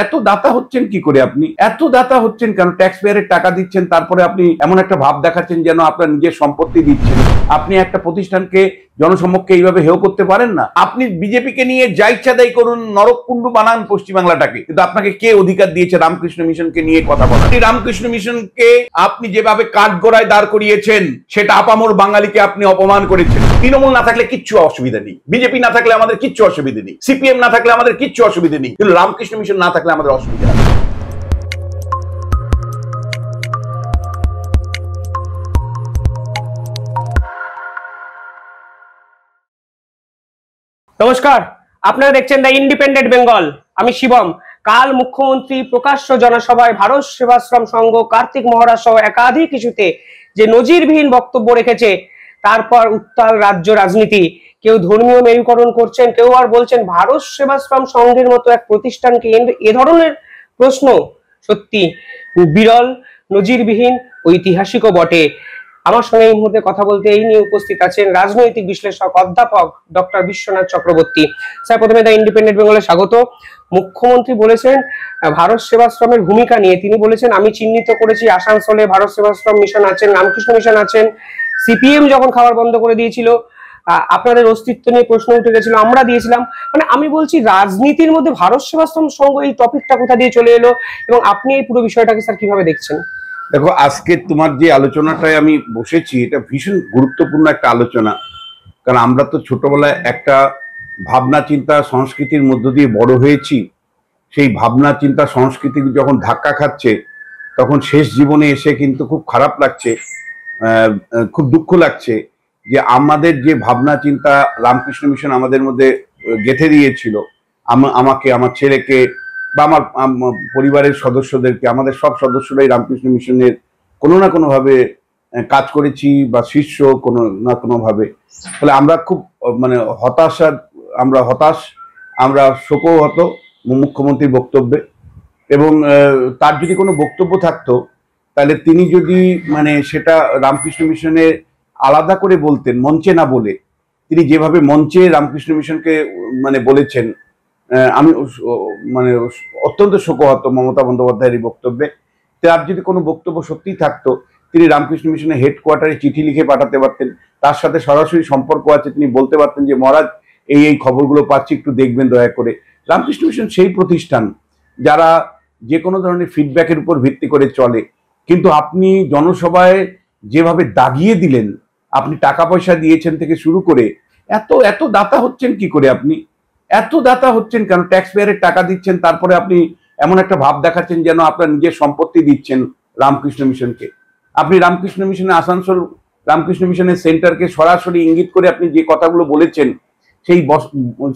এত দাতা হচ্ছেন কি করে? আপনি এত দাতা হচ্ছেন কেন? ট্যাক্স পেয়ারের টাকা দিচ্ছেন, তারপরে আপনি এমন একটা ভাব দেখাচ্ছেন যেন আপনার নিজের সম্পত্তি দিচ্ছেন। আপনি একটা প্রতিষ্ঠানকে জনসমক্ষে এইভাবে হেয় করতে পারেন না। আপনি বিজেপিকে নিয়ে যা ইচ্ছা তাই করুন, নরককুণ্ডু বানান পশ্চিমবাংলাটাকে, কিন্তু আপনাকে কে অধিকার দিয়েছে রামকৃষ্ণ মিশনকে নিয়ে কথা বলা? রামকৃষ্ণ মিশনকে আপনি যেভাবে কাঠগড়ায় দাঁড় করিয়েছেন, সেটা আপামর বাঙালিকে আপনি অপমান করেছেন। তৃণমূল না থাকলে কিচ্ছু অসুবিধা নেই, বিজেপি না থাকলে আমাদের কিচ্ছু অসুবিধা নেই, সিপিএম না থাকলে আমাদের কিচ্ছু অসুবিধা নেই, কিন্তু রামকৃষ্ণ মিশন না থাকলে আমাদের অসুবিধা আছে। নমস্কার, আপনারা দেখছেন দ্য ইন্ডিপেন্ডেন্ট বেঙ্গল। আমি শিবম। কাল মুখ্যমন্ত্রী প্রকাশ্য জনসভায় ভারত সেবাশ্রম সংঘ, কার্তিক মহারাজ সহ একাধিক ইস্যুতে যে নজিরবিহীন বক্তব্য রেখেছে, তারপর উত্তাল রাজ্য রাজনীতি। কেউ ধর্মীয় মেরুকরণ করছেন, কেউ আর বলছেন ভারত সেবাশ্রম সংঘের মতো এক প্রতিষ্ঠানকে। এ ধরনের প্রশ্ন সত্যি বিরল, নজিরবিহীন, ঐতিহাসিকও বটে। আমার সঙ্গে এই মুহূর্তে কথা বলতে এই নিয়ে উপস্থিত আছেন রাজনৈতিক বিশ্লেষক অধ্যাপক ডক্টর বিশ্বনাথ চক্রবর্তী। স্যার, প্রথমে দ্য ইন্ডিপেন্ডেন্ট বেঙ্গলে স্বাগত। মুখ্যমন্ত্রী বলেছেন ভারত সেবাশ্রমের ভূমিকা নিয়ে, তিনি বলেছেন আমি চিহ্নিত করেছি আসানসোলে ভারত সেবাশ্রম মিশন আছেন, রামকৃষ্ণ মিশন আছেন। সিপিএম যখন খাবার বন্ধ করে দিয়েছিল, আপনাদের অস্তিত্ব নিয়ে প্রশ্ন উঠে গেছিল, আমরা দিয়েছিলাম। মানে আমি বলছি, রাজনীতির মধ্যে ভারত সেবাশ্রম সংঘ এই টপিকটা কোথা দিয়ে চলে এলো, এবং আপনি এই পুরো বিষয়টাকে স্যার কিভাবে দেখছেন? দেখো, আজকে তোমার যে আলোচনাটায় আমি বসেছি, এটা ভীষণ গুরুত্বপূর্ণ একটা আলোচনা। কারণ আমরা তো ছোটবেলায় একটা ভাবনা চিন্তা সংস্কৃতির মধ্য দিয়ে বড় হয়েছি। সেই ভাবনা চিন্তা সংস্কৃতি যখন ধাক্কা খাচ্ছে, তখন শেষ জীবনে এসে কিন্তু খুব খারাপ লাগছে, খুব দুঃখ লাগছে যে আমাদের যে ভাবনা চিন্তা রামকৃষ্ণ মিশন আমাদের মধ্যে গেঁথে দিয়েছিল, আমাকে, আমার ছেলেকে বা আমার পরিবারের সদস্যদেরকে, আমাদের সব সদস্যরাই রামকৃষ্ণ মিশনের কোনো না কোনোভাবে কাজ করেছি বা শিষ্য কোনো না কোনোভাবে। ফলে আমরা খুব হতাশ, আমরা শোকহত মুখ্যমন্ত্রীর বক্তব্যে। এবং তার যদি কোনো বক্তব্য থাকতো, তাহলে তিনি যদি সেটা রামকৃষ্ণ মিশনে আলাদা করে বলতেন, মঞ্চে না বলে। তিনি যেভাবে মঞ্চে রামকৃষ্ণ মিশনকে বলেছেন, আমি অত্যন্ত শোকহত মমতা বন্দ্যোপাধ্যায়ের এই বক্তব্যে। তার যদি কোনো বক্তব্য সত্যিই থাকতো, তিনি রামকৃষ্ণ মিশনের হেডকোয়ার্টারে চিঠি লিখে পাঠাতে পারতেন, তার সাথে সরাসরি সম্পর্ক আছে, তিনি বলতে পারতেন যে মহারাজ এই খবরগুলো পাচ্ছি, একটু দেখবেন দয়া করে। রামকৃষ্ণ মিশন সেই প্রতিষ্ঠান যারা যে কোনো ধরনের ফিডব্যাকের উপর ভিত্তি করে চলে। কিন্তু আপনি জনসভায় যেভাবে দাগিয়ে দিলেন, আপনি টাকা পয়সা দিয়েছেন থেকে শুরু করে এত দাতা হচ্ছেন কি করে? আপনি এত দাতা হচ্ছেন কেন? ট্যাক্স পেয়ারের টাকা দিচ্ছেন, তারপরে আপনি এমন একটা ভাব দেখাচ্ছেন যেন আপনার নিজের সম্পত্তি দিচ্ছেন রামকৃষ্ণ মিশনকে। আপনি রামকৃষ্ণ মিশনে আসানসোল রামকৃষ্ণ মিশনের সেন্টারকে সরাসরি ইঙ্গিত করে আপনি যে কথাগুলো বলেছেন,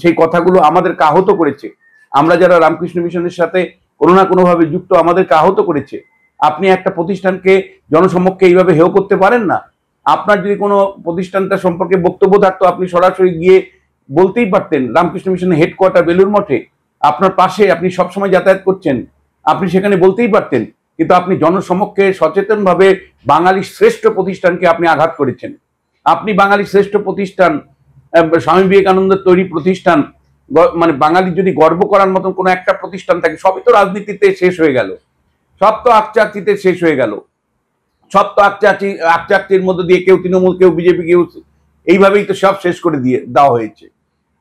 সেই কথাগুলো আমাদেরকে আহত করেছে। আমরা যারা রামকৃষ্ণ মিশনের সাথে কোনো না কোনোভাবে যুক্ত, আমাদেরকে আহত করেছে। আপনি একটা প্রতিষ্ঠানকে জনসমক্ষে এইভাবে হেয় করতে পারেন না। আপনার যদি কোনো প্রতিষ্ঠানটা সম্পর্কে বক্তব্য থাকতো, আপনি সরাসরি গিয়ে বলতেই পারতেন। রামকৃষ্ণ মিশনের হেডকোয়ার্টার বেলুর মঠে, আপনার পাশে, আপনি সবসময় যাতায়াত করছেন, আপনি সেখানে বলতেই পারতেন। কিন্তু আপনি জনসমক্ষে সচেতনভাবে বাঙালির শ্রেষ্ঠ প্রতিষ্ঠানকে আপনি আঘাত করেছেন। আপনি বাঙালির শ্রেষ্ঠ প্রতিষ্ঠান, স্বামী বিবেকানন্দের তৈরি প্রতিষ্ঠান, বাঙালির যদি গর্ব করার মতন কোনো একটা প্রতিষ্ঠান থাকে, সবই তো রাজনীতিতে শেষ হয়ে গেল, সব তো আকচাকচিতে শেষ হয়ে গেল, সব তো আকচাকচির মধ্যে দিয়ে কেউ তৃণমূল, কেউ বিজেপি, কেউ এইভাবেই তো সব শেষ করে দেওয়া হয়েছে।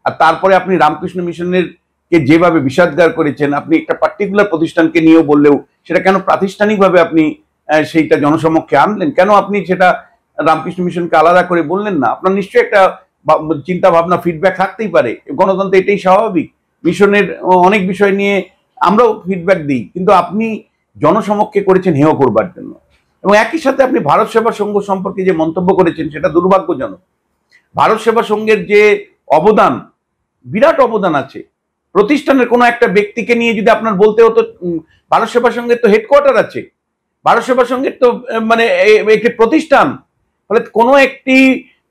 আর তারপরে আপনি রামকৃষ্ণ মিশনের কে যেভাবে বিষাদগার করেছেন, আপনি একটা পার্টিকুলার প্রতিষ্ঠানকে নিয়েও বললেও সেটা কেন প্রাতিষ্ঠানিকভাবে আপনি সেইটা জনসমক্ষে আনলেন? কেন আপনি সেটা রামকৃষ্ণ মিশনকে আলাদা করে বললেন না? আপনার নিশ্চয়ই একটা চিন্তা ভাবনা, ফিডব্যাক থাকতেই পারে। গণতন্ত্রে এটাই স্বাভাবিক। মিশনের অনেক বিষয় নিয়ে আমরাও ফিডব্যাক দিই, কিন্তু আপনি জনসমক্ষে করেছেন হেয় করবার জন্য। এবং একই সাথে আপনি ভারত সেবা সংঘ সম্পর্কে যে মন্তব্য করেছেন, সেটা দুর্ভাগ্যজনক। ভারত সেবা সংঘের যে অবদান, বিরাট অবদান আছে। প্রতিষ্ঠানের কোনো একটা ব্যক্তিকে নিয়ে যদি আপনার বলতে হতো, ভারত সেবা সংঘের তো হেডকোয়ার্টার আছে, ভারত সেবা সংঘের তো একটি প্রতিষ্ঠান। ফলে কোনো একটি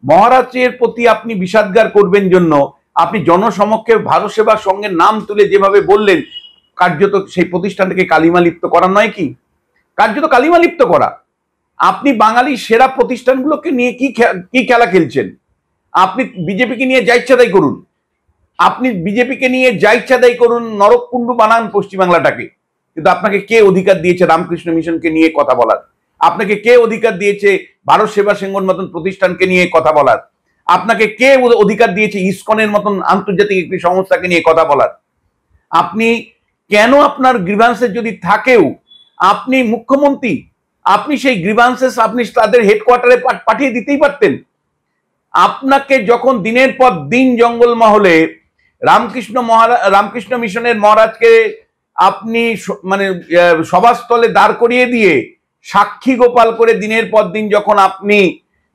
মহারাজের প্রতি আপনি বিষাদগার করবেন জন্য আপনি জনসমক্ষে ভারত সেবা সংঘের নাম তুলে যেভাবে বললেন, কার্যত সেই প্রতিষ্ঠানটাকে কালিমালিপ্ত করা নয় কি? কার্যত কালিমালিপ্ত করা। আপনি বাঙালির সেরা প্রতিষ্ঠানগুলোকে নিয়ে কি খেলা খেলছেন? আপনি বিজেপিকে নিয়ে যা ইচ্ছা তাই করুন, আপনি বিজেপিকে নিয়ে যা ইচ্ছা তাই করুন, নরককুণ্ডু বানান পশ্চিমবাংলাটাকে, কিন্তু আপনাকে কে অধিকার দিয়েছে রামকৃষ্ণ মিশনকে নিয়ে কথা বলার? আপনাকে কে অধিকার দিয়েছে ভারত সেবা সংঘর মতন প্রতিষ্ঠানকে নিয়ে কথা বলার? আপনাকে কে অধিকার দিয়েছে ইসকনের মতন আন্তর্জাতিক একটি সংস্থাকে নিয়ে কথা বলার? আপনি কেন, আপনার গ্রিভান্সেস যদি থাকেও, আপনি মুখ্যমন্ত্রী, আপনি সেই গ্রিভান্সেস আপনি তাদের হেডকোয়ার্টারে পাঠিয়ে দিতেই পারতেন। আপনাকে যখন দিনের পর দিন জঙ্গল মহলে রামকৃষ্ণ মিশনের মহারাজকে আপনি মানে সভাস্থলে দাঁড় করিয়ে দিয়ে সাক্ষী গোপাল করে দিনের পর দিন যখন আপনি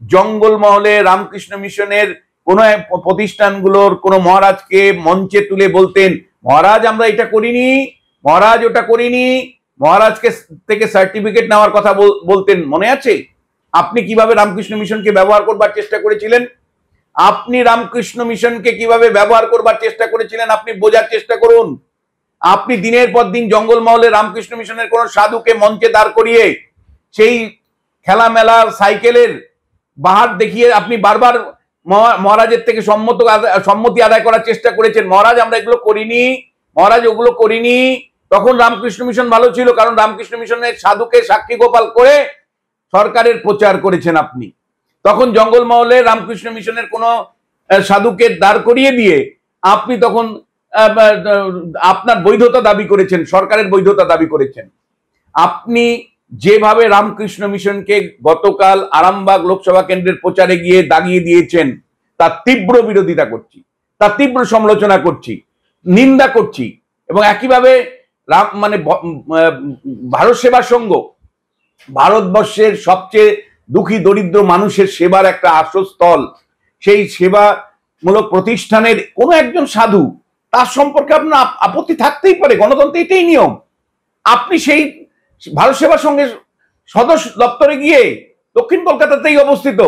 জঙ্গল মহলে রামকৃষ্ণ মিশনের কোন প্রতিষ্ঠানগুলোর কোন মহারাজকে মঞ্চে তুলে বলতেন, মহারাজ আমরা এটা করিনি, মহারাজ ওটা করিনি, মহারাজকে থেকে সার্টিফিকেট নেওয়ার কথা বলতেন, মনে আছে? আপনি কিভাবে রামকৃষ্ণ মিশনকে ব্যবহার করবার চেষ্টা করেছিলেন? আপনি রামকৃষ্ণ মিশনকে কিভাবে ব্যবহার করবার চেষ্টা করেছিলেন আপনি বোঝার চেষ্টা করুন। আপনি দিনের পর দিন জঙ্গলমহলে রামকৃষ্ণ মিশনের কোন সাধুকে মঞ্চে দাঁড় করিয়ে সেই খেলামেলার সাইকেলের বাহার দেখিয়ে আপনি বারবার মহারাজের থেকে সম্মতি আদায় করার চেষ্টা করেছেন, মহারাজ আমরা এগুলো করিনি, মহারাজ ওগুলো করিনি। তখন রামকৃষ্ণ মিশন ভালো ছিল, কারণ রামকৃষ্ণ মিশনের সাধুকে সাক্ষী গোপাল করে সরকারের প্রচার করেছেন আপনি। তখন জঙ্গলমহলে রামকৃষ্ণ মিশনের কোন সাধুকে দাঁড় করিয়ে দিয়ে আপনি তখন আপনার বৈধতা দাবি করেছেন, সরকারের বৈধতা দাবি করেছেন। আপনি যেভাবে রামকৃষ্ণ মিশনকে গতকাল আরামবাগ লোকসভা কেন্দ্রের প্রচারে গিয়ে দাগিয়ে দিয়েছেন, তার তীব্র বিরোধিতা করছি, তার তীব্র সমালোচনা করছি, নিন্দা করছি। এবং একইভাবে ভারত সেবা সংঘ ভারতবর্ষের সবচেয়ে দুঃখী দরিদ্র মানুষের সেবার একটা আশ্রয়স্থল। সেই সেবামূলক প্রতিষ্ঠানের কোনো একজন সাধু, তার সম্পর্কে আপনার আপত্তি থাকতেই পারে, গণতন্ত্রে এটাই নিয়ম। আপনি সেই ভারত সেবা সংঘের সদর দপ্তরে গিয়ে, দক্ষিণ কলকাতাতেই অবস্থিত,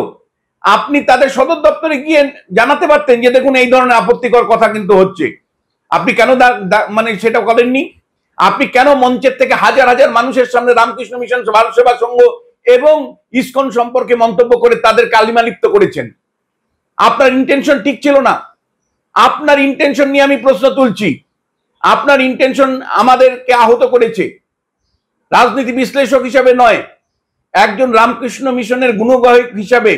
আপনি তাদের সদর দপ্তরে গিয়ে জানাতে পারতেন যে দেখুন এই ধরনের আপত্তিকর কথা কিন্তু হচ্ছে। আপনি কেন মানে সেটা করেননি? আপনি কেন মঞ্চের থেকে হাজার হাজার মানুষের সামনে রামকৃষ্ণ মিশন, ভারত সেবা সংঘ এবং ইসকন সম্পর্কে মন্তব্য করে তাদের কালিমা লিপ্ত করেছেন? আপনার ইন্টেনশন ঠিক ছিল না। আপনার ইন্টেনশন নিয়ে আমি প্রশ্ন তুলছি। আপনার ইন্টেনশন আমাদেরকে আহত করেছে, রাজনীতি বিশ্লেষক হিসাবে নয়, একজন রামকৃষ্ণ মিশনের গুণগায়ক হিসাবে,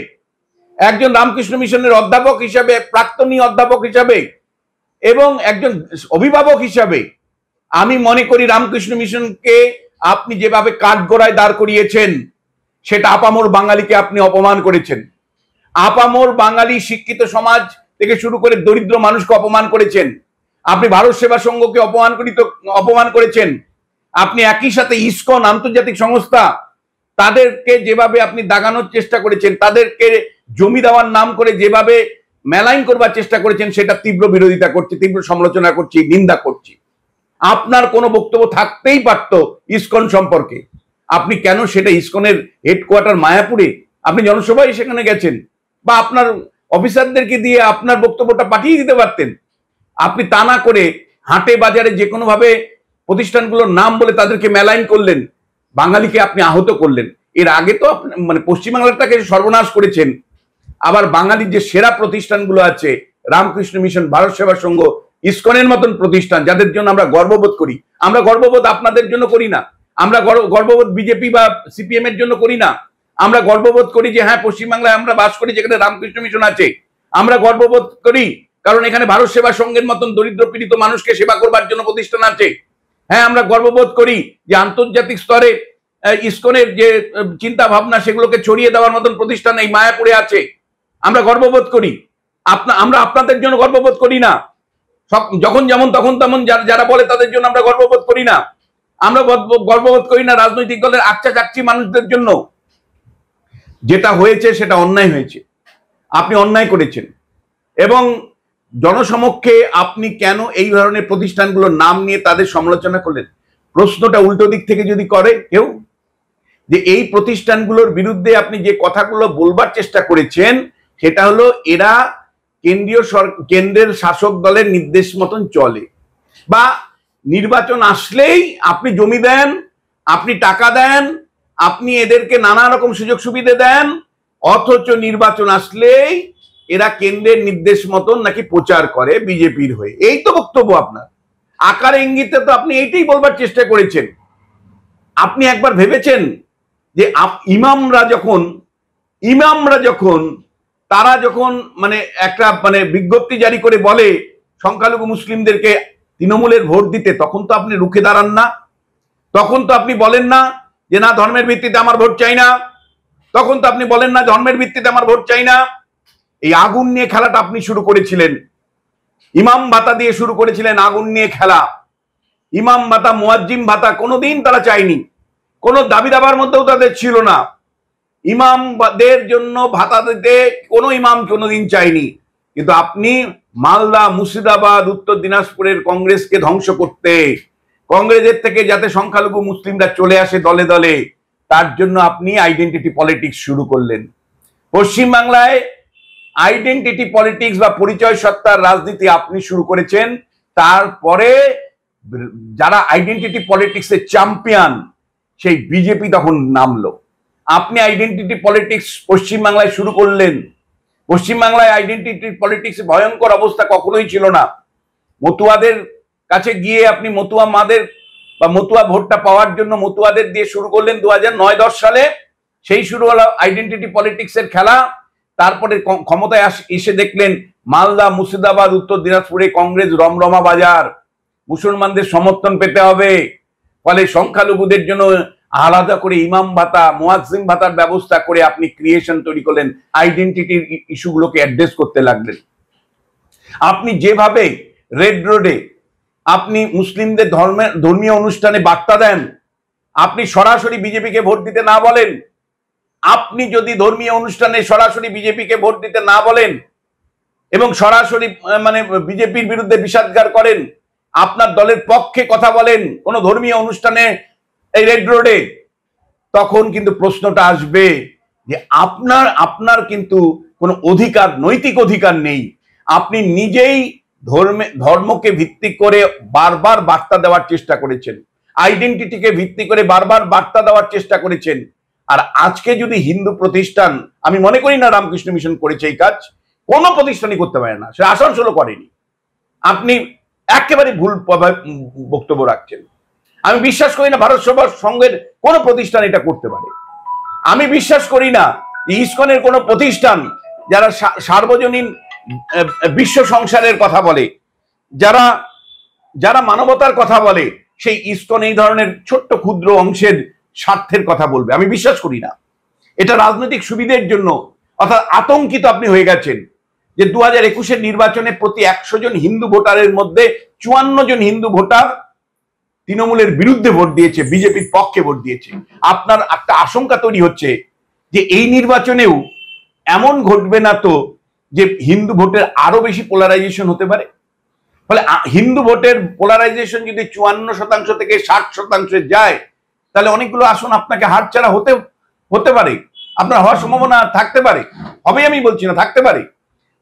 একজন রামকৃষ্ণ মিশনের অধ্যাপক হিসাবে, প্রাক্তনী অধ্যাপক হিসাবে এবং একজন অভিভাবক হিসাবে আমি মনে করি রামকৃষ্ণ মিশনকে আপনি যেভাবে কাঠগড়ায় দাঁড় করিয়েছেন, সেটা আপামর বাঙালিকে আপনি অপমান করেছেন। আপামর বাঙালি শিক্ষিত সমাজ থেকে শুরু করে দরিদ্র মানুষকে অপমান করেছেন। আপনি ভারত সেবা সংঘকে অপমান করেছেন। আপনি একই সাথে ইসকন আন্তর্জাতিক সংস্থা, তাদেরকে যেভাবে আপনি দাগানোর চেষ্টা করেছেন, তাদেরকে জমি দেওয়ার নাম করে যেভাবে মেলাইন করবার চেষ্টা করেছেন, সেটা তীব্র বিরোধিতা করছি, তীব্র সমালোচনা করছি, নিন্দা করছি। আপনার কোনো বক্তব্য থাকতেই পারত ইসকন সম্পর্কে। আপনি কেন সেটা ইসকনের হেডকোয়ার্টার মায়াপুরে আপনি জনসভায় সেখানে গেছেন, বা আপনার অফিসারদেরকে দিয়ে আপনার বক্তব্যটা পাঠিয়ে দিতে পারতেন। আপনি তা না করে হাটে বাজারে যে কোনো ভাবে প্রতিষ্ঠানগুলোর নাম বলে তাদেরকে মেলাইন করলেন, বাঙালিকে আপনি আহত করলেন। এর আগে তো মানে পশ্চিমবাংলাটাকে সর্বনাশ করেছেন। আবার বাঙালির যে সেরা প্রতিষ্ঠানগুলো আছে, রামকৃষ্ণ মিশন, ভারত সেবা সংঘ, ইসকনের মতন প্রতিষ্ঠান, যাদের জন্য আমরা গর্ববোধ করি, আমরা গর্ববোধ আপনাদের জন্য করি না, আমরা গর্ববোধ বিজেপি বা সিপিএম এর জন্য করি না। আমরা গর্ববোধ করি যে হ্যাঁ, পশ্চিমবাংলায় আমরা বাস করি যেখানে রামকৃষ্ণ মিশন আছে। আমরা গর্ববোধ করি কারণ এখানে ভারত সেবা সংঘের মতন দরিদ্র পীড়িত মানুষকে সেবা করবার জন্য প্রতিষ্ঠান আছে। হ্যাঁ, আমরা গর্ববোধ করি যে আন্তর্জাতিক স্তরে ইসকনের যে চিন্তা ভাবনা, সেগুলোকে ছড়িয়ে দেওয়ার মতন প্রতিষ্ঠান এই মায়াপুরে আছে। আমরা গর্ববোধ করি। আমরা আপনাদের জন্য গর্ববোধ করি না। যখন যেমন তখন তেমন যারা বলে তাদের জন্য আমরা গর্ববোধ করি না। আমরা গর্ববোধ করি না রাজনৈতিক দলের আচ্ছা চাচ্ছি মানুষদের জন্য। যেটা হয়েছে সেটা অন্যায় হয়েছে, আপনি অন্যায় করেছেন। এবং জনসমক্ষে আপনি কেন এই ধরনের প্রতিষ্ঠানগুলোর নাম নিয়ে তাদের সমালোচনা করলেন? প্রশ্নটা উল্টো দিক থেকে যদি করে কেউ, যে এই প্রতিষ্ঠানগুলোর বিরুদ্ধে আপনি যে কথাগুলো বলবার চেষ্টা করেছেন, সেটা হলো এরা কেন্দ্রের শাসক দলের নির্দেশ মতন চলে, বা নির্বাচন আসলেই আপনি জমি দেন, আপনি টাকা দেন, আপনি এদেরকে নানা রকম সুযোগ সুবিধা দেন, অথচ নির্বাচন আসলেই এরা কেন্দ্রের নির্দেশ মতন নাকি প্রচার করে বিজেপির হয়ে, এই তো বক্তব্য আপনার। আকার ইঙ্গিতে তো আপনি এইটাই বলবার চেষ্টা করেছেন। আপনি একবার ভেবেছেন যে ইমামরা যখন তারা যখন মানে একটা মানে বিজ্ঞপ্তি জারি করে বলে সংখ্যালঘু মুসলিমদেরকে তৃণমূলের ভোট দিতে, তখন তো আপনি রুখে দাঁড়ান না, তখন তো আপনি বলেন না যে না ধর্মের ভিত্তিতে আমার ভোট চাই না, তখন তো আপনি বলেন না ধর্মের ভিত্তিতে আমার ভোট চাই না। এই আগুন নিয়ে খেলাটা আপনি শুরু করেছিলেন, ইমাম ভাতা দিয়ে শুরু করেছিলেন আগুন নিয়ে খেলা। ইমাম ভাতা মুয়াজ্জিম ভাতা কোনোদিন তারা চায়নি, কোনো দাবি দাবার মধ্যেও তাদের ছিল না। ইমামদের জন্য ভাতা দিতে কোনো ইমাম কোনোদিন চায়নি। কিন্তু আপনি মালদা, মুর্শিদাবাদ, উত্তর দিনাজপুরের কংগ্রেসকে ধ্বংস করতে, কংগ্রেসের থেকে যাতে সংখ্যালঘু মুসলিমরা চলে আসে দলে দলে, তার জন্য আপনি আইডেন্টিটি পলিটিক্স শুরু করলেন। পশ্চিমবাংলায় আইডেন্টিটি পলিটিক্স বা পরিচয় সত্তার রাজনীতি আপনি শুরু করেছেন। তারপরে যারা আইডেন্টিটি পলিটিক্সের চ্যাম্পিয়ন সেই বিজেপি তখন নামলো। আপনি আইডেন্টিটি পলিটিক্স পশ্চিমবাংলায় শুরু করলেন। পশ্চিমবাংলায় আইডেন্টিটি পলিটিক্স ভয়ঙ্কর অবস্থা কখনোই ছিল না। মতুয়াদের কাছে গিয়ে আপনি মতুয়া মাদের বা মতুয়া ভোটটা পাওয়ার জন্য মতুয়াদের দিয়ে শুরু করলেন 2009-10 সালে। সেই শুরু হলো আইডেন্টিটি পলিটিক্সের খেলা। তারপরে ক্ষমতায় এসে দেখলেন মালদা, মুর্শিদাবাদ, উত্তর দিনাজপুরে কংগ্রেস রমরমা বাজার, মুসলমানদের সমর্থন পেতে হবে, ফলে সংখ্যালঘুদের জন্য আলাদা করে ইমাম ভাতা, মুয়াজ্জিম ভাতার ব্যবস্থা করে আপনি ক্রিয়েশন তৈরি করলেন, আইডেন্টিটির ইস্যুগুলোকে অ্যাড্রেস করতে লাগলেন। আপনি যেভাবে রেড রোডে আপনি মুসলিমদের ধর্মীয় অনুষ্ঠানে বার্তা দেন, আপনি সরাসরি বিজেপিকে ভোট দিতে না বলেন, আপনি যদি ধর্মীয় অনুষ্ঠানে সরাসরি বিজেপিকে ভোট দিতে না বলেন এবং সরাসরি মানে বিজেপির বিরুদ্ধে বিষাদগার করেন, আপনার দলের পক্ষে কথা বলেন কোন ধর্মীয় অনুষ্ঠানে এই রেড রোডে, তখন কিন্তু প্রশ্নটা আসবে যে আপনার কিন্তু কোনো অধিকার, নৈতিক অধিকার নেই। আপনি নিজেই ধর্মকে ভিত্তি করে বারবার বার্তা দেওয়ার চেষ্টা করেছেন, আইডেন্টিটিকে ভিত্তি করে বারবার বার্তা দেওয়ার চেষ্টা করেছেন। আর আজকে যদি হিন্দু প্রতিষ্ঠান, আমি মনে করি না রামকৃষ্ণ মিশন করেছে এই কাজ, কোনো প্রতিষ্ঠানই করতে পারে না, সে আসানসোলও করেনি। আপনি একেবারে ভুল বক্তব্য রাখছেন। আমি বিশ্বাস করি না ভারত সেবা সংঘের কোনো প্রতিষ্ঠান এটা করতে পারে। আমি বিশ্বাস করি না যে ইসকনের কোনো প্রতিষ্ঠান, যারা সার্বজনীন বিশ্ব সংসারের কথা বলে, যারা মানবতার কথা বলে, সেই ইসকন এই ধরনের ছোট্ট ক্ষুদ্র অংশের স্বার্থের কথা বলবে। আমি বিশ্বাস করি না। এটা রাজনৈতিক সুবিধের জন্য, অর্থাৎ আতঙ্কিত আপনি হয়ে গেছেন যে 2021-এর নির্বাচনে প্রতি 100 জন হিন্দু ভোটারের মধ্যে 54 জন হিন্দু ভোটার তৃণমূলের বিরুদ্ধে ভোট দিয়েছে, বিজেপির পক্ষে ভোট দিয়েছে। আপনার একটা আশঙ্কা তৈরি হচ্ছে যে এই নির্বাচনেও এমন ঘটবে না তো যে হিন্দু ভোটের আরো বেশি পোলারাইজেশন হতে পারে। ফলে হিন্দু ভোটের পোলারাইজেশন যদি 54% থেকে 60% যায়, তাহলে অনেকগুলো আসন আপনাকে হাতছাড়া হতে পারে, আপনার হওয়ার সম্ভাবনা থাকতে পারে, হবে আমি বলছি না, থাকতে পারে।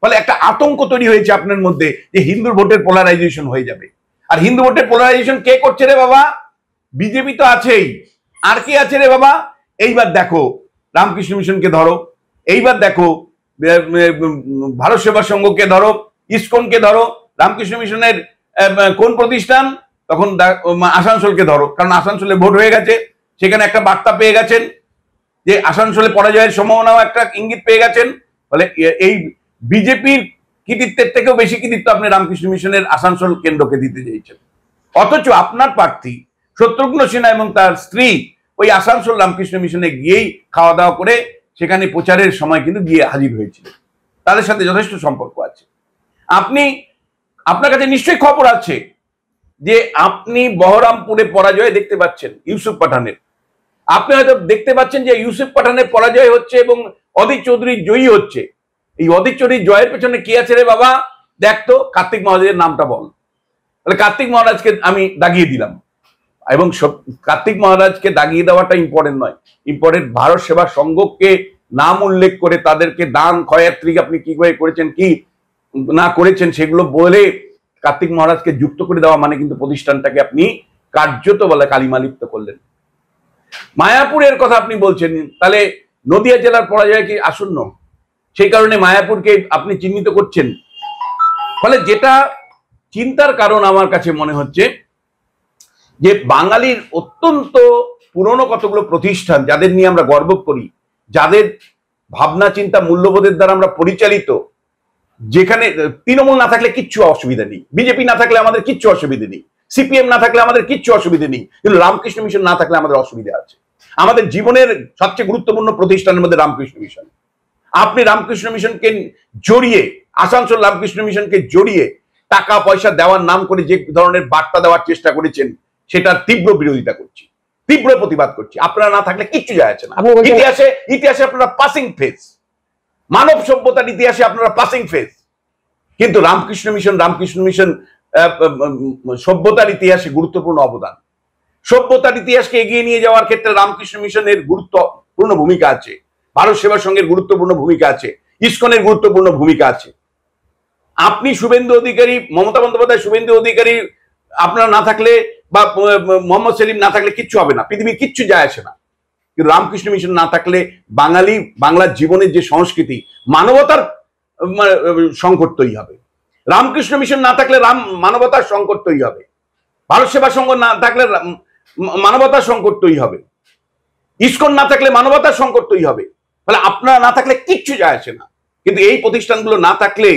ফলে একটা আতঙ্ক তৈরি হয়েছে আপনার মধ্যে যে হিন্দুর ভোটের পোলারাইজেশন হয়ে যাবে। আর হিন্দু ভোটের পোলারাইজেশন কে করছে রে বাবা? বিজেপি তো আছেই, আর কি আছে রে বাবা? এইবার দেখো রামকৃষ্ণ মিশনকে ধরো, এইবার দেখো ভারত সেবা সংঘকে ধরো, ইসকনকে ধরো, রামকৃষ্ণ মিশনের কোন প্রতিষ্ঠান, তখন আসানসোলকে ধরো, কারণ আসানসোলে ভোট হয়ে গেছে, সেখানে একটা বার্তা পেয়ে গেছেন যে আসানসোলে পরাজয়ের সম্ভাবনাও একটা ইঙ্গিত পেয়ে গেছেন। ফলে এই বিজেপির কৃতিত্বের থেকেও বেশি কৃতিত্ব আপনি রামকৃষ্ণ মিশনের আসানসোল কেন্দ্রকে দিতে চাইছেন। অথচ আপনার প্রার্থী শত্রুঘ্ন সিনহা এবং তার স্ত্রী ওই আসানসোল রামকৃষ্ণ মিশনে গিয়েই খাওয়া দাওয়া করে সেখানে প্রচারের সময় কিন্তু গিয়ে হাজির হয়েছিল, তাদের সাথে যথেষ্ট সম্পর্ক আছে। আপনার কাছে নিশ্চয়ই খবর আছে যে আপনি বহরমপুরে পরাজয় দেখতে পাচ্ছেন ইউসুফ পাঠানের। আপনি হয়তো দেখতে পাচ্ছেন যে ইউসুফ পাঠানের পরাজয় হচ্ছে এবং অধীর চৌধুরী জয়ী হচ্ছে। এই অধীর চৌধুরীর জয়ের পেছনে কে আছে রে বাবা? দেখতো কার্তিক মহারাজের নামটা বল। তাহলে কার্তিক মহারাজকে আমি দাগিয়ে দিলাম, এবং কার্তিক মহারাজকে দাগিয়ে দেওয়াটা ইম্পর্টেন্ট নয়, ইম্পর্টেন্ট ভারত সেবা সংঘকে নাম উল্লেখ করে তাদেরকে দান খয়াত্রী আপনি কি করে করেছেন, কি না করেছেন সেগুলো বলে কার্তিক মহারাজকে যুক্ত করে দেওয়া মানে কিন্তু প্রতিষ্ঠানটাকে আপনি কার্যত বলে কালিমালিপ্ত করলেন। মায়াপুরের কথা আপনি বলছেন, তাহলে নদিয়া জেলার পরাজয় কি আসন্ন? সেই কারণে মায়াপুরকে আপনি চিহ্নিত করছেন। ফলে যেটা চিন্তার কারণ আমার কাছে মনে হচ্ছে যে বাঙালির অত্যন্ত পুরনো কতগুলো প্রতিষ্ঠান যাদের নিয়ে আমরা গর্ব করি, যাদের ভাবনা চিন্তা মূল্যবোধের দ্বারা আমরা পরিচালিত, যেখানে তৃণমূল না থাকলে কিচ্ছু অসুবিধা নেই, বিজেপি না থাকলে আমাদের কিচ্ছু অসুবিধা নেই, সিপিএম না থাকলে আমাদের কিচ্ছু অসুবিধা নেই, কিন্তু রামকৃষ্ণ মিশন না থাকলে আমাদের অসুবিধা আছে। আমাদের জীবনের সবচেয়ে গুরুত্বপূর্ণ প্রতিষ্ঠানের মধ্যে রামকৃষ্ণ মিশন। আপনি রামকৃষ্ণ মিশনকে জড়িয়ে, আসানসোল রামকৃষ্ণ মিশনকে জড়িয়ে টাকা পয়সা দেওয়ার নাম করে যে ধরনের বার্তা দেওয়ার চেষ্টা করেছেন, সেটার তীব্র বিরোধিতা করছি, তীব্র প্রতিবাদ করছি। আপনারা না থাকলে কিচ্ছু যায় আছে না। ইতিহাসে আপনারা পাসিং ফেজ, মানব সভ্যতার ইতিহাসে আপনারা পাসিং ফেজ, কিন্তু রামকৃষ্ণ মিশন সভ্যতার ইতিহাসে গুরুত্বপূর্ণ অবদান। সভ্যতার ইতিহাসকে এগিয়ে নিয়ে যাওয়ার ক্ষেত্রে রামকৃষ্ণ মিশনের গুরুত্বপূর্ণ ভূমিকা আছে, ভারত সেবা সংঘের গুরুত্বপূর্ণ ভূমিকা আছে, ইসকনের গুরুত্বপূর্ণ ভূমিকা আছে। আপনি শুভেন্দু অধিকারী, মমতা বন্দ্যোপাধ্যায়, শুভেন্দু অধিকারী আপনারা না থাকলে বা মোহাম্মদ সেলিম না থাকলে কিচ্ছু হবে না, পৃথিবীর কিচ্ছু যায় আসে না। কিন্তু রামকৃষ্ণ মিশন না থাকলে বাংলার জীবনের যে সংস্কৃতি, মানবতার সংকট তৈরি হবে। রামকৃষ্ণ মিশন না থাকলে মানবতার সংকট তৈরি হবে। ভারত সেবা সংঘ না থাকলে মানবতার সংকট তৈরি হবে। ইসকন না থাকলে মানবতার সংকট তৈরি হবে। ফলে আপনারা না থাকলে কিচ্ছু যায় আসে না, কিন্তু এই প্রতিষ্ঠানগুলো না থাকলে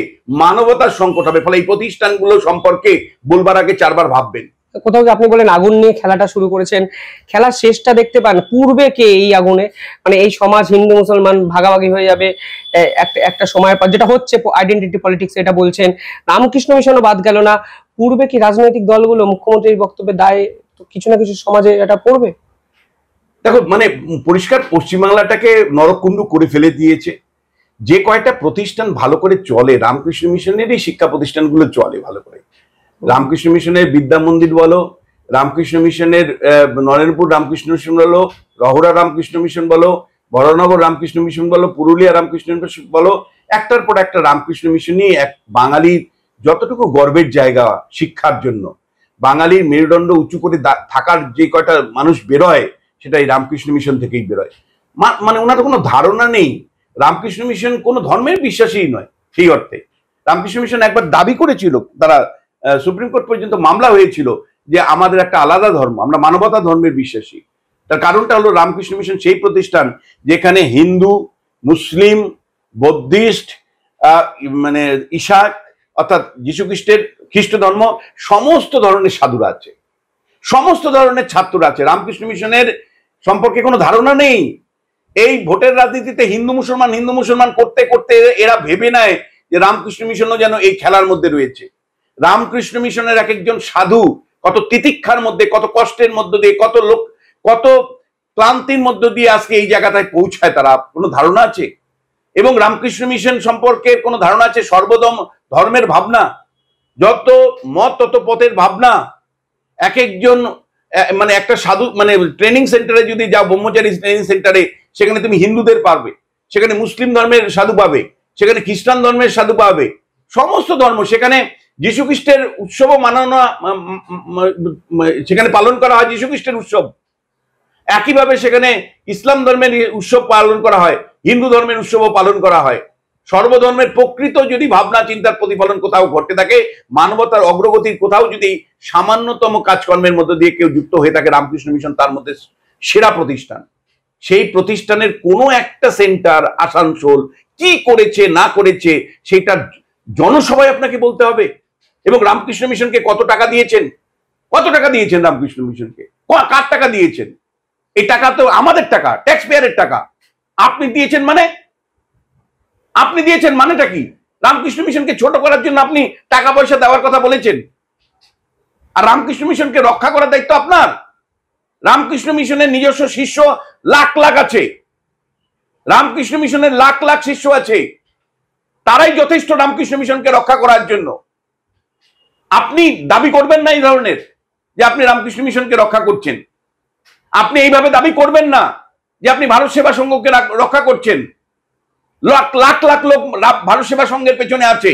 মানবতার সংকট হবে। ফলে এই প্রতিষ্ঠানগুলো সম্পর্কে বলবার আগে চারবার ভাববেন। কোথাও কি আপনি বলেন আগুন নিয়ে খেলাটা শুরু করেছেন, খেলার শেষটা দেখতে পান পূর্বে কে এই আগুনে, মানে এই সমাজ হিন্দু মুসলমান ভাগাভাগি হয়ে যাবে একটা সময়ের পর, যেটা হচ্ছে আইডেন্টিটি পলিটিক্স, এটা বলছেন। রামকৃষ্ণ মিশনও বাদ গেল না, পূর্বে কি রাজনৈতিক দলগুলো মুখ্যমন্ত্রীর বক্তব্যের দায় কিছু না কিছু সমাজে এটা পড়বে? দেখো, মানে পরিষ্কার পশ্চিমবাংলাটাকে নরকুণ্ডু করে ফেলে দিয়েছে। যে কয়টা প্রতিষ্ঠান ভালো করে চলে, রামকৃষ্ণ মিশনেরই শিক্ষা প্রতিষ্ঠানগুলো চলে ভালো করে। রামকৃষ্ণ মিশনের বিদ্যা মন্দির বলো, রামকৃষ্ণ মিশনের নরেন্দ্রপুর রামকৃষ্ণ মিশন বলো, রহরা রামকৃষ্ণ মিশন বলো, বড়নগর রামকৃষ্ণ মিশন বলো, পুরুলিয়া রামকৃষ্ণ মিশন বলো, একটার পর একটা রামকৃষ্ণ মিশনই এক বাঙালির যতটুকু গর্বের জায়গা শিক্ষার জন্য, বাঙালির মেরুদণ্ড উঁচু করে থাকার যে কয়টা মানুষ বেরোয়, সেটা এই রামকৃষ্ণ মিশন থেকেই বেরোয়। মানে ওনার কোনো ধারণা নেই, রামকৃষ্ণ মিশন কোনো ধর্মের বিশ্বাসী নয়। সেই অর্থে রামকৃষ্ণ মিশন একবার দাবি করেছিল, তারা সুপ্রিম কোর্ট পর্যন্ত মামলা হয়েছিল যে আমাদের একটা আলাদা ধর্ম, আমরা মানবতা ধর্মের বিশ্বাসী। তার কারণটা হলো রামকৃষ্ণ মিশন সেই প্রতিষ্ঠান যেখানে হিন্দু, মুসলিম, বৌদ্ধিস্ট, মানে ইসাক অর্থাৎ যীশু খ্রিস্টের খ্রিস্ট ধর্ম, সমস্ত ধরনের সাধুরা আছে, সমস্ত ধরনের ছাত্ররা আছে। রামকৃষ্ণ মিশনের সম্পর্কে কোনো ধারণা নেই। এই ভোটের রাজনীতিতে হিন্দু মুসলমান করতে করতে এরা ভেবে নেয় যে রামকৃষ্ণ মিশনও যেন এই খেলার মধ্যে রয়েছে। রামকৃষ্ণ মিশনের এক একজন সাধু কত তিতিক্ষার মধ্যে, কত কষ্টের মধ্য দিয়ে, কত ক্লান্তির মধ্য দিয়ে আজকে এই জায়গাটায় পৌঁছায়, তারা কোনো ধারণা আছে? এবং রামকৃষ্ণ মিশন সম্পর্কে কোনো ধারণা আছে? সর্বদম ধর্মের ভাবনা, যত মত তত পথের ভাবনা। এক একজন মানে একটা সাধু, মানে ট্রেনিং সেন্টারে যদি যাও, ব্রহ্মচারী ট্রেনিং সেন্টারে, সেখানে তুমি হিন্দুদের পাবে, সেখানে মুসলিম ধর্মের সাধু পাবে, সেখানে খ্রিস্টান ধর্মের সাধু পাবে, সমস্ত ধর্ম। সেখানে যীশু খ্রিস্টের উৎসবও মানানো, সেখানে পালন করা হয় যীশু খ্রিস্টের উৎসব। একইভাবে সেখানে ইসলাম ধর্মের উৎসব পালন করা হয়, হিন্দু ধর্মের উৎসবও পালন করা হয়। সর্বধর্মের প্রকৃত যদি ভাবনা চিন্তার প্রতিফলন কোথাও ঘটতে থাকে, মানবতার অগ্রগতির কোথাও যদি সামান্যতম কাজকর্মের মধ্যে দিয়ে কেউ যুক্ত হয়ে থাকে, রামকৃষ্ণ মিশন তার মধ্যে সেরা প্রতিষ্ঠান। সেই প্রতিষ্ঠানের কোনো একটা সেন্টার আসানসোল কি করেছে না করেছে সেটা জনসভায় আপনাকে বলতে হবে। এবং রামকৃষ্ণ মিশনকে কত টাকা দিয়েছেন, রামকৃষ্ণ মিশনকে কার টাকা দিয়েছেন? এই টাকা তো আমাদের টাকা, ট্যাক্স পেয়ারের টাকা। আপনি দিয়েছেন মানেটা কি? রামকৃষ্ণ মিশনকে ছোট করার জন্য আপনি টাকা পয়সা দেওয়ার কথা বলেছেন, আর রামকৃষ্ণ মিশনকে রক্ষা করার দায়িত্ব আপনার। রামকৃষ্ণ মিশনের নিজস্ব শিষ্য লাখ লাখ আছে, রামকৃষ্ণ মিশনের লাখ লাখ শিষ্য আছে, তারাই যথেষ্ট রামকৃষ্ণ মিশনকে রক্ষা করার জন্য। আপনি দাবি করবেন না এই ধরনের যে আপনি রামকৃষ্ণ মিশনকে রক্ষা করছেন। আপনি এইভাবে দাবি করবেন না যে আপনি ভারত সেবা সংঘকে রক্ষা করছেন। লাখ লাখ লাখ লোক ভারত সেবা সংঘের পেছনে আছে।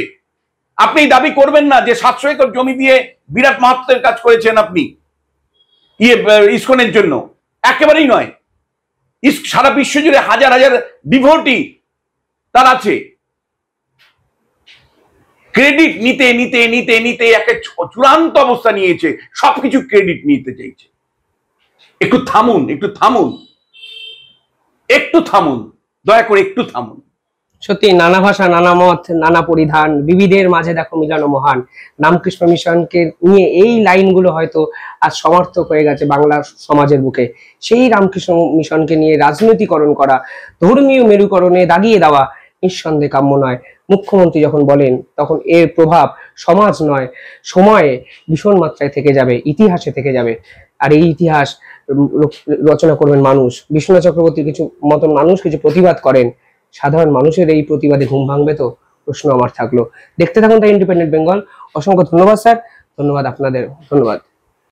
আপনি দাবি করবেন না যে 700 একর জমি দিয়ে বিরাট মাহাত্মের কাজ করেছেন আপনি ইসকনের জন্য। একেবারেই নয়। সারা বিশ্ব জুড়ে হাজার হাজার ডিভোটি তার আছে, ক্রেডিট নিতে নিতে নিতে নিতে একটা চূড়ান্ত অবস্থা নিয়েছে, সবকিছু ক্রেডিট নিতে চাইছে। একটু থামুন, একটু থামুন, একটু থামুন, দয়া করে একটু থামুন। সত্যি নানা ভাষা, নানা মত, নানা পরিধান, বিবিধের মাঝে দেখো মিলন মহান। রামকৃষ্ণ মিশনকে নিয়ে এই লাইনগুলো হয়তো আজ সমর্থক হয়ে গেছে বাংলা সমাজের বুকে। সেই রামকৃষ্ণ মিশনকে নিয়ে রাজনৈতিকরণ করা, ধর্মীয় মেরুকরণে দাগিয়ে দেওয়া নিঃসন্দেহে কাম্য নয়। মুখ্যমন্ত্রী যখন বলেন তখন এর প্রভাব সমাজ নয়, সময়ে ভীষণ মাত্রায় থেকে যাবে, ইতিহাসে থেকে যাবে। আর এই ইতিহাস রচনা করবেন মানুষ। বিশ্বনাথ চক্রবর্তী কিছু মতন মানুষ কিছু প্রতিবাদ করেন, সাধারণ মানুষের এই প্রতিবাদে ঘুম ভাঙবে তো? প্রশ্ন আমার থাকলো। দেখতে থাকুন দ্য ইন্ডিপেন্ডেন্ট বেঙ্গল। অসংখ্য ধন্যবাদ স্যার, ধন্যবাদ আপনাদের, ধন্যবাদ।